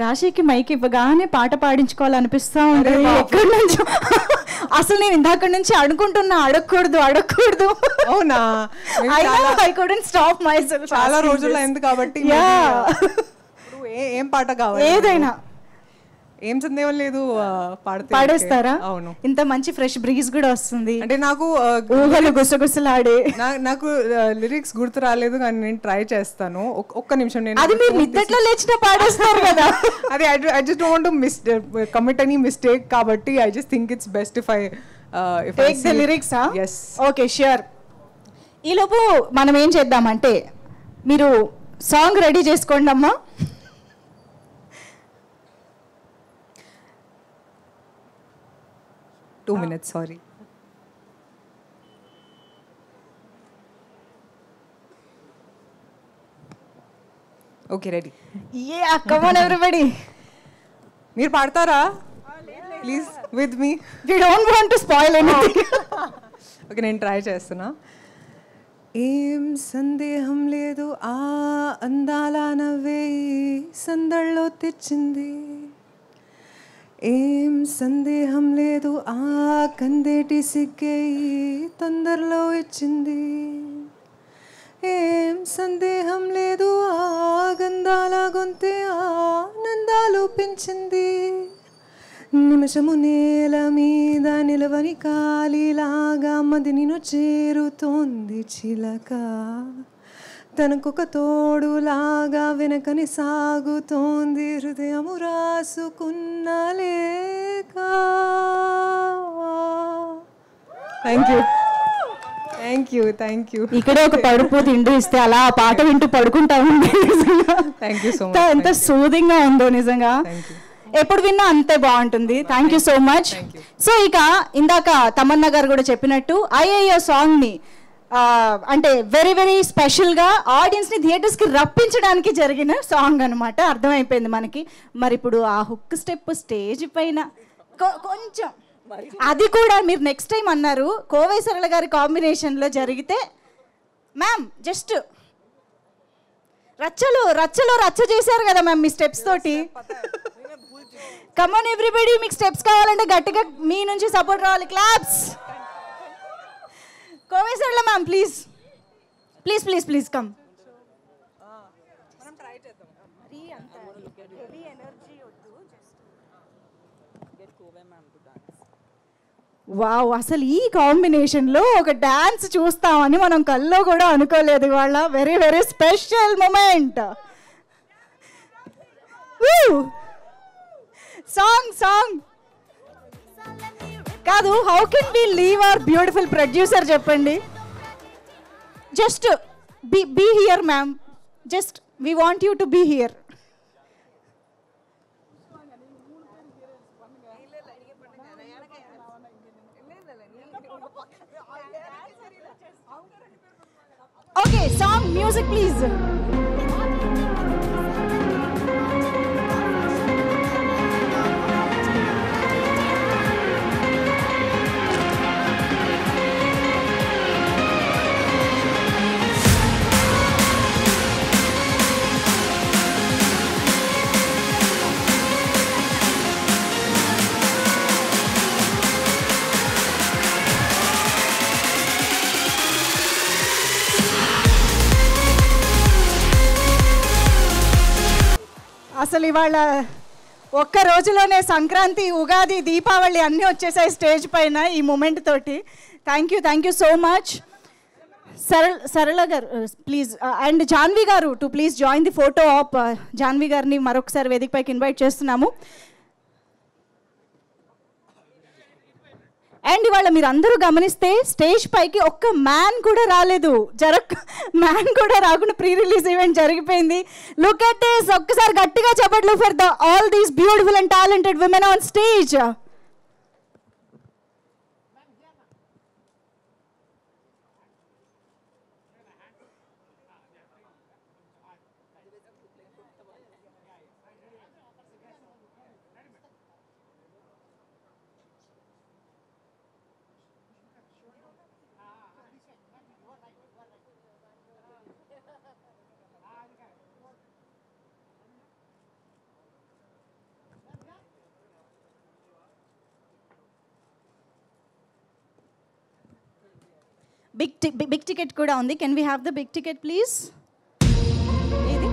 రాశికి మైక్ ఇవ్వగానే పాట పాడించుకోవాలనిపిస్తా ఉంటుంది ఎక్కడి నుంచో. అసలు నేను ఇందాక నుంచి అనుకుంటున్నా అడగకూడదు. అవునా? I couldn't stop my self. చాలా రోజులు అయింది కాబట్టి ఏం పాట కావాలి? ఏదైనా. ఏం సందేహం లేదు, పాడేస్తారా? అవును. ఇంత మంచి ఫ్రెష్ బ్రీజ్ కూడా వస్తుంది. అంటే నాకు ఊహలు గుసగుసలాడే నాకు లిరిక్స్ గుర్తు రాలేదు, కానీ నేను ట్రై చేస్తాను. ఒక్క నిమిషం. నేను అది మీరు నిద్దట్లో లేచిన పాడేస్తారు కదా. అది I just don't want to commit any mistake, కాబట్టి I just think it's best if I take the lyrics. yes. Okay, sure. ఈలోపు మనం ఏం చేద్దామంటే, మీరు సాంగ్ రెడీ చేసుకోండి అమ్మా. Two minutes, sorry. Okay, ready. Yeah, come on everybody. మీరు పాడతారా? Please with me. We don't want to spoil anything. Okay, నేను ట్రై చేస్తున్నా. ఏం సందేహం లేదు, ఆ అందాల నవ్వే సందళ్ళలో తెచ్చింది. ఏం సందేహం లేదు, ఆ కందేటి సిగ్గే తొందరలో ఇచ్చింది. ఏం సందేహం లేదు, ఆ గంధాల గొంతే ఆనందాలు పెంచింది. నిమిషము నేల మీద నిలవని కాలిలాగా మది నిన్ను చేరుతోంది చిలక. తనకొక తోడులాగా వెనకని సాగుతోంది హృదయము రాసుకున్న లేక. Thank you. ఇక్కడే ఒక పడుపు తిండి ఇస్తే అలా ఆ పాట వింటూ పడుకుంటా ఉంది. Thank you so much. ఎంత సూదింగ్ గా ఉందో నిజంగా. ఎప్పుడు విన్నా అంతే బాగుంటుంది. Thank you so much. So ఇక ఇందాక తమన్నా గారు కూడా చెప్పినట్టు అయ్యయ్యో సాంగ్ ని అంటే వెరీ వెరీ స్పెషల్గా ఆడియన్స్ని థియేటర్స్కి రప్పించడానికి జరిగిన సాంగ్ అనమాట. అర్థమైపోయింది మనకి. మరి ఇప్పుడు ఆ హుక్ స్టెప్ స్టేజ్ పైన కొంచెం అది కూడా మీరు నెక్స్ట్ టైం అన్నారు కోవై సరళ గారి కాంబినేషన్లో జరిగితే మ్యామ్ జస్ట్ రచ్చ చేశారు కదా మ్యామ్ మీ స్టెప్స్ తోటి. కమాన్ ఎవ్రీబడి, మీకు స్టెప్స్ కావాలంటే గట్టిగా మీ నుంచి సపోర్ట్ రావాలి. క్లాప్స్. కోవై సరళ మ్యామ్ ప్లీజ్ కమ్. వావ్, అసలు ఈ కాంబినేషన్లో ఒక డాన్స్ చూస్తామని మనం కల్లో కూడా అనుకోలేదు. ఇవాళ very very special moment. Song కాదు, how can we leave our beautiful producer చెప్పండి. Just be here ma'am, just we want you to be here. Okay, song music please. అసలు ఇవాళ ఒక్క రోజులోనే సంక్రాంతి, ఉగాది, దీపావళి అన్నీ వచ్చేసాయి స్టేజ్ పైన ఈ మూమెంట్ తోటి. Thank you so much. Sarala garu please, and Janvi garu to please join the photo op. Janvi గారిని మరొకసారి వేదిక పైకి ఇన్వైట్ చేస్తున్నాము. అండ్ ఇవాళ మీరు అందరూ గమనిస్తే స్టేజ్ పైకి ఒక్క మ్యాన్ కూడా రాలేదు. మ్యాన్ కూడా రాకుండా ప్రీ రిలీజ్ ఈవెంట్ జరిగిపోయింది. Look at this. ఒక్కసారి గట్టిగా చెప్పట్లు for the all these beautiful and talented women on stage. Big ticket కూడా ఉంది. Can we have the big ticket please? ఇది